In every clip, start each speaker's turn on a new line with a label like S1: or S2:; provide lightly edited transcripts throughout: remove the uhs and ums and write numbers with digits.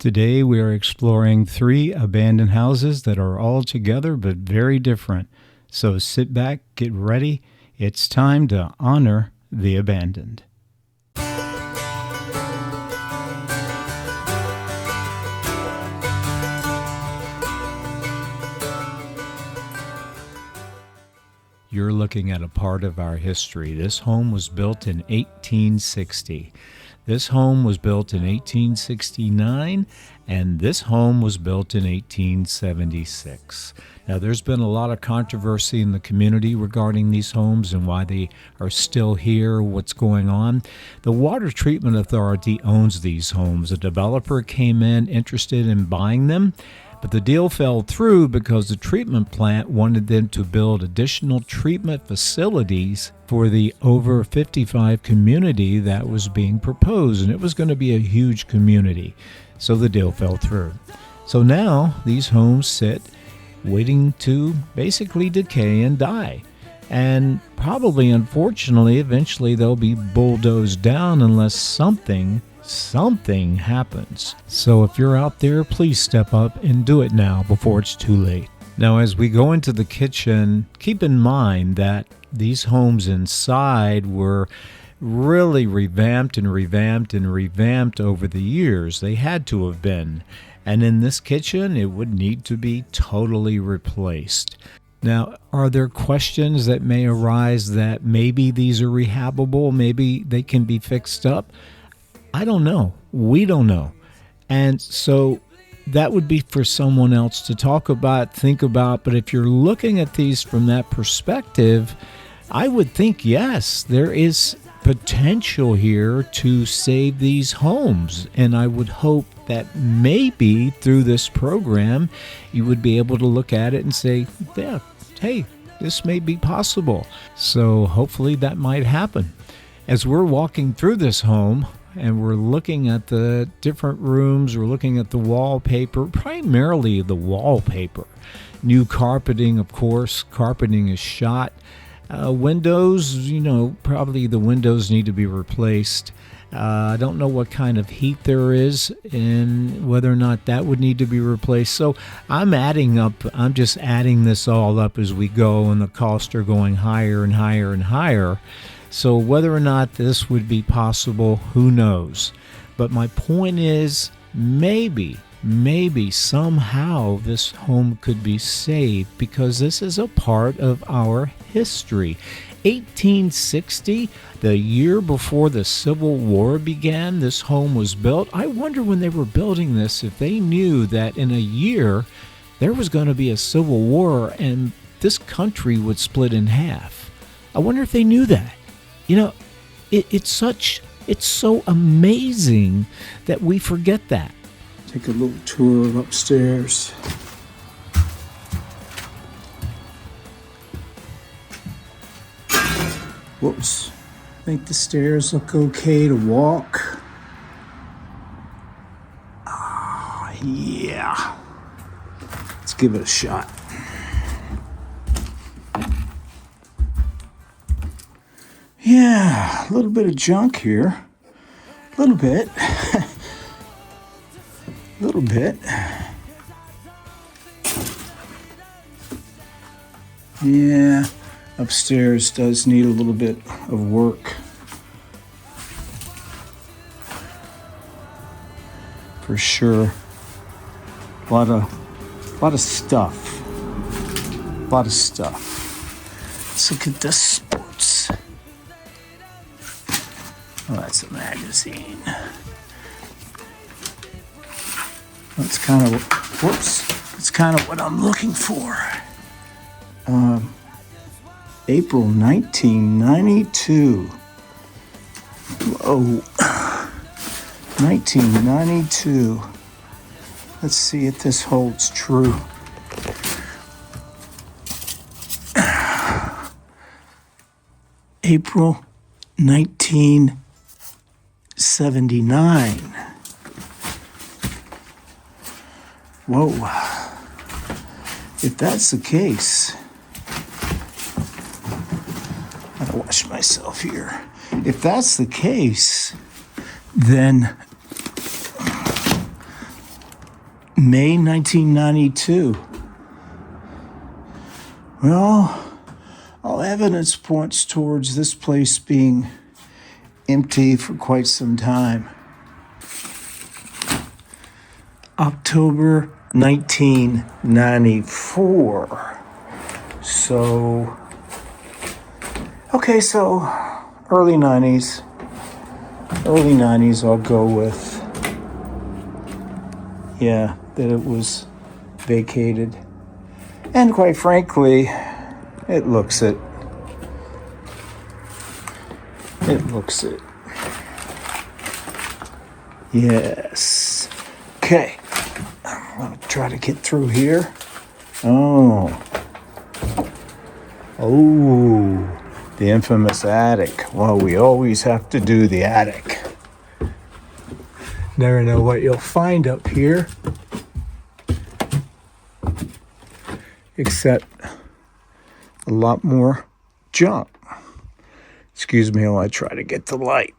S1: Today we are exploring 3 abandoned houses that are all together but very different. So sit back, get ready. It's time to honor the abandoned. You're looking at a part of our history. This home was built in 1860. This home was built in 1869, and this home was built in 1876. Now, there's been a lot of controversy in the community regarding these homes and why they are still here, what's going on. The Water Treatment Authority owns these homes. A developer came in interested in buying them, but the deal fell through because the treatment plant wanted them to build additional treatment facilities for the over 55 community that was being proposed, and it was going to be a huge community. So the deal fell through. So now these homes sit waiting to basically decay and die. And probably, unfortunately, eventually they'll be bulldozed down unless something happens. So if you're out there, please step up and do it now before it's too late. Now, as we go into the kitchen, keep in mind that these homes inside were really revamped over the years. They had to have been. And in this kitchen, it would need to be totally replaced. Now, are there questions that may arise that maybe these are rehabable, maybe they can be fixed up? I don't know. We don't know. And so that would be for someone else to talk about, think about. But if you're looking at these from that perspective, I would think, yes, there is potential here to save these homes. And I would hope that maybe through this program, you would be able to look at it and say, yeah, hey, this may be possible. So hopefully that might happen. As we're walking through this home, and we're looking at the different rooms, we're looking at the wallpaper, primarily the wallpaper. New carpeting, of course. Carpeting is shot. Windows, probably the windows need to be replaced. I don't know what kind of heat there is and whether or not that would need to be replaced. So I'm just adding this all up as we go, and the costs are going higher and higher and higher. So whether or not this would be possible, who knows? But my point is, maybe somehow this home could be saved because this is a part of our history. 1860, the year before the Civil War began, this home was built. I wonder when they were building this if they knew that in a year there was going to be a civil war and this country would split in half. I wonder if they knew that. It's so amazing that we forget that.
S2: Take a little tour of upstairs. Whoops. I think the stairs look okay to walk. Yeah. Let's give it a shot. Yeah, a little bit of junk here. A little bit. Little bit. Yeah, upstairs does need a little bit of work. For sure. A lot of stuff. Let's look at the sports. Oh, that's a magazine. That's kind of what I'm looking for. April 1992. Whoa. 1992. Let's see if this holds true. April 1979. Whoa. If that's the case, I gotta wash myself here. If that's the case, then May 1992. Well, all evidence points towards this place being empty for quite some time. October 1994. So early 90s. Early 90s, I'll go with. Yeah, that it was vacated. And quite frankly, it looks it. It looks it. Yes. Okay. I'm going to try to get through here. Oh, the infamous attic. Well, we always have to do the attic. Never know what you'll find up here. Except a lot more junk. Excuse me while I try to get the light.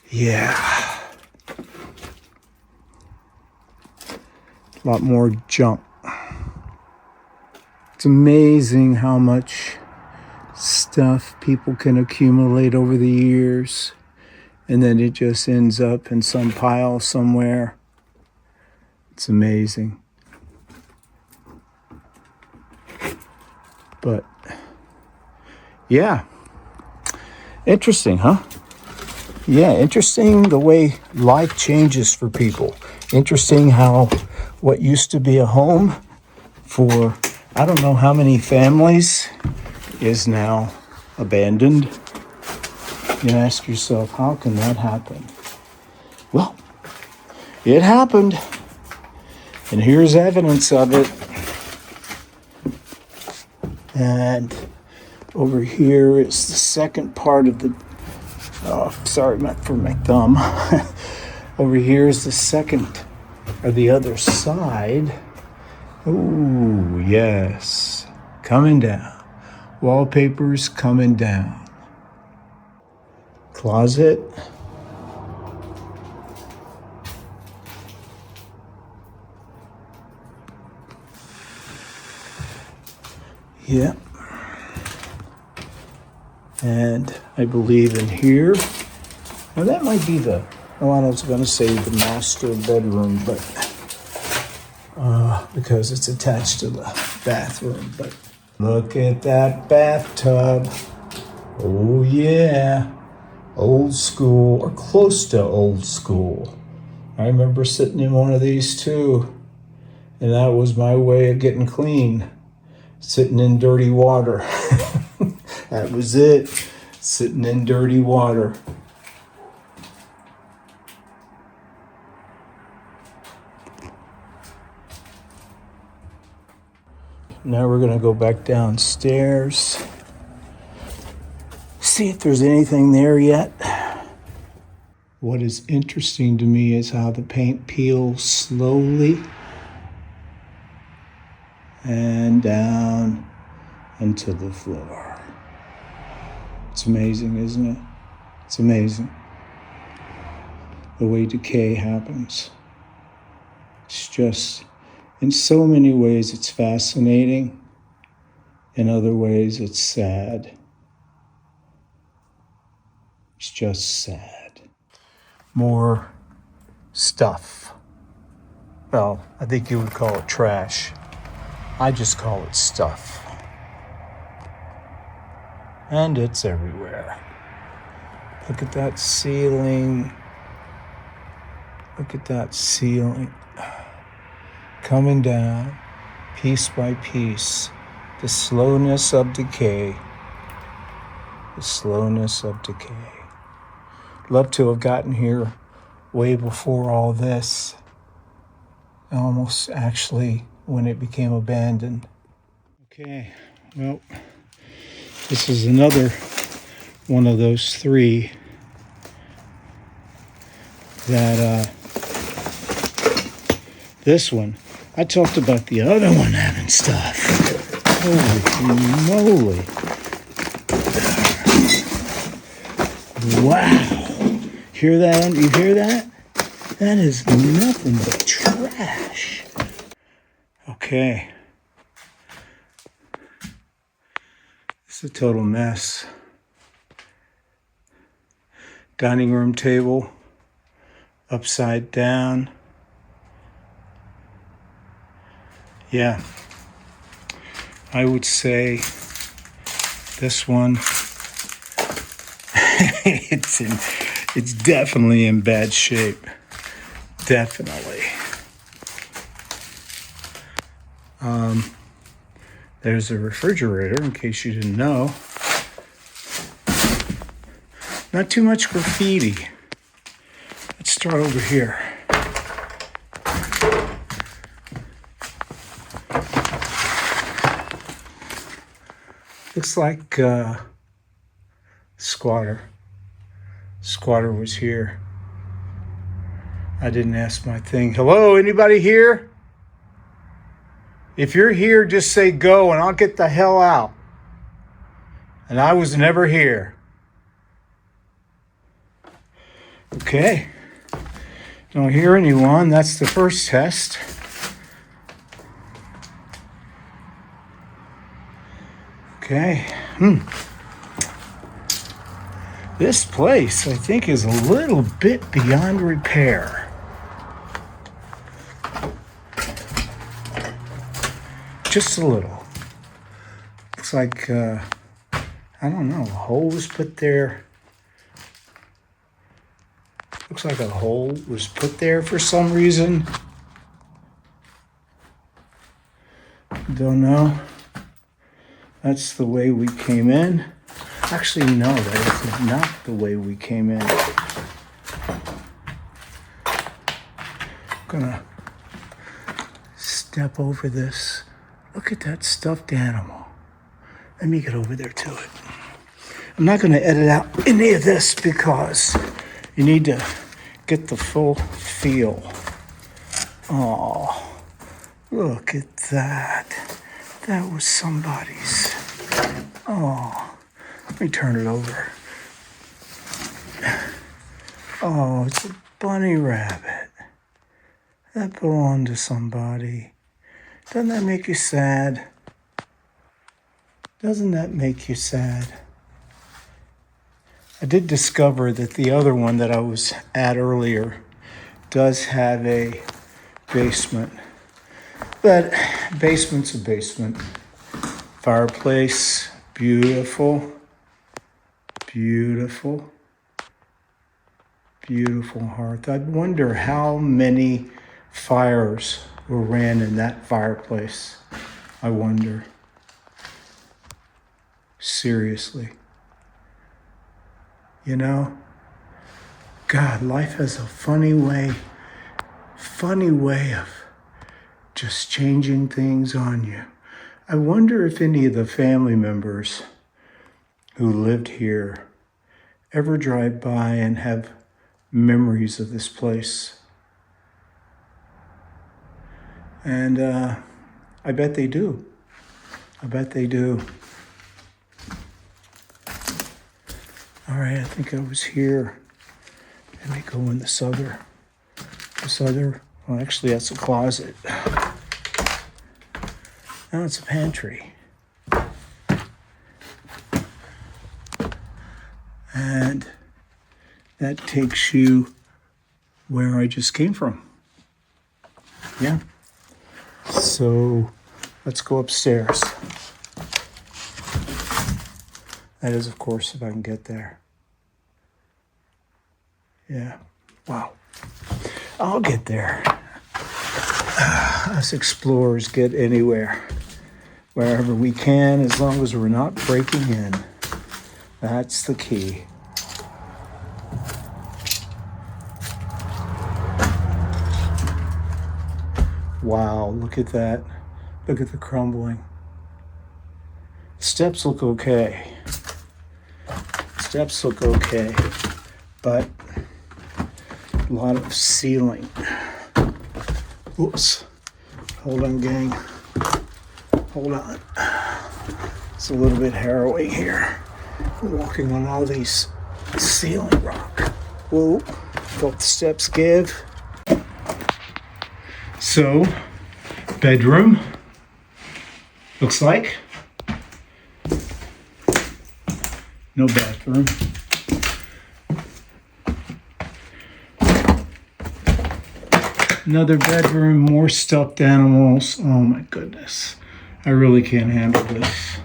S2: Yeah. A lot more junk. It's amazing how much stuff people can accumulate over the years, and then it just ends up in some pile somewhere. It's amazing. But yeah, interesting, huh? Yeah, interesting the way life changes for people. Interesting how what used to be a home for I don't know how many families is now abandoned. You ask yourself, how can that happen? Well, it happened. And here's evidence of it. And over here is the second part of the, sorry for my thumb. Over here is the second, or the other side. Ooh, yes, coming down. Wallpaper's coming down. Closet. Yep. And I believe in here. Now that might be I was going to say the master bedroom, but because it's attached to the bathroom. But look at that bathtub. Oh yeah. Old school, or close to old school. I remember sitting in one of these too. And that was my way of getting clean. Sitting in dirty water. That was it. Sitting in dirty water. Now we're going to go back downstairs. See if there's anything there yet. What is interesting to me is how the paint peels slowly and down into the floor. It's amazing, isn't it? It's amazing the way decay happens. It's just, in so many ways, it's fascinating. In other ways, it's sad. It's just sad. More stuff. Well, I think you would call it trash. I just call it stuff. And it's everywhere. Look at that ceiling. Look at that ceiling. Coming down, piece by piece. The slowness of decay. The slowness of decay. Love to have gotten here way before all this. Almost actually when it became abandoned. Okay, well, this is another one of those three that, this one, I talked about the other one having stuff. Holy moly. Wow. Hear that? You hear that? That is nothing but trash. Okay. It's a total mess. Dining room table, upside down. Yeah. I would say this one, it's definitely in bad shape. Definitely. There's a refrigerator, in case you didn't know. Not too much graffiti. Let's start over here. Looks like Squatter. Squatter was here. I didn't ask my thing. Hello, anybody here? If you're here, just say go and I'll get the hell out. And I was never here. Okay. Don't hear anyone. That's the first test. Okay. This place, I think, is a little bit beyond repair. Just a little. Looks like, I don't know, a hole was put there. Looks like a hole was put there for some reason. Don't know. That's the way we came in. Actually, no, that is not the way we came in. I'm gonna step over this. Look at that stuffed animal. Let me get over there to it. I'm not gonna edit out any of this because you need to get the full feel. Oh, look at that. That was somebody's. Oh, let me turn it over. Oh, it's a bunny rabbit. That belonged to somebody. Doesn't that make you sad? Doesn't that make you sad? I did discover that the other one that I was at earlier does have a basement. But basement's a basement. Fireplace, beautiful. Beautiful. Beautiful hearth. I wonder how many fires were ran in that fireplace. I wonder. Seriously. You know, God, life has a funny way of just changing things on you. I wonder if any of the family members who lived here ever drive by and have memories of this place. And I bet they do. I bet they do. All right, I think I was here. Let me go in this other, well, actually that's a closet. Now it's a pantry. And that takes you where I just came from. Yeah. So let's go upstairs. That is, of course, if I can get there. Yeah. Wow. I'll get there. Us explorers get anywhere, wherever we can, as long as we're not breaking in. That's the key. Wow, look at that. Look at the crumbling. Steps look okay. Steps look okay, but a lot of ceiling. Oops. Hold on, gang. Hold on. It's a little bit harrowing here. I'm walking on all these ceiling rock. Whoa. Felt the steps give. So, bedroom looks like. No bathroom. Another bedroom, more stuffed animals. Oh my goodness. I really can't handle this.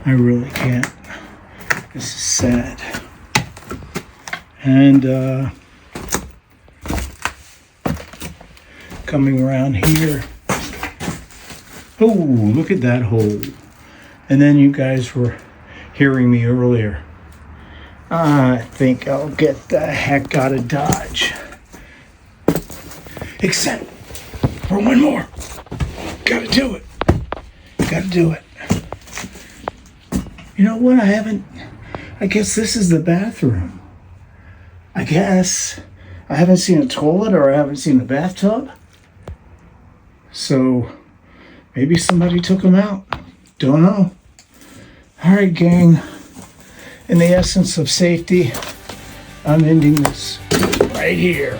S2: I really can't. This is sad. And coming around here. Oh, look at that hole. And then you guys were hearing me earlier. I think I'll get the heck out of Dodge. Except for one more. Gotta do it. Gotta do it. You know what? I guess this is the bathroom. I guess. I haven't seen a toilet or I haven't seen a bathtub. So maybe somebody took them out. Don't know. All right, gang. In the essence of safety, I'm ending this right here.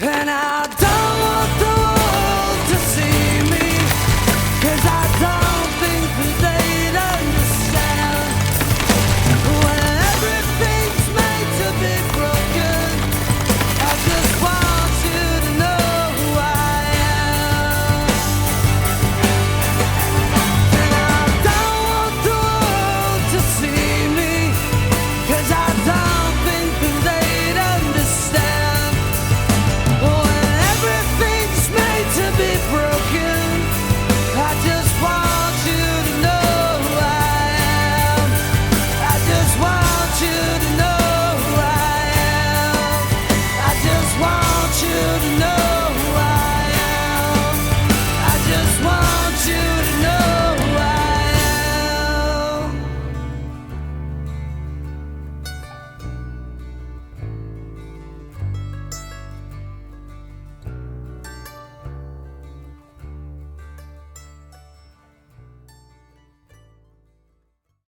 S3: And I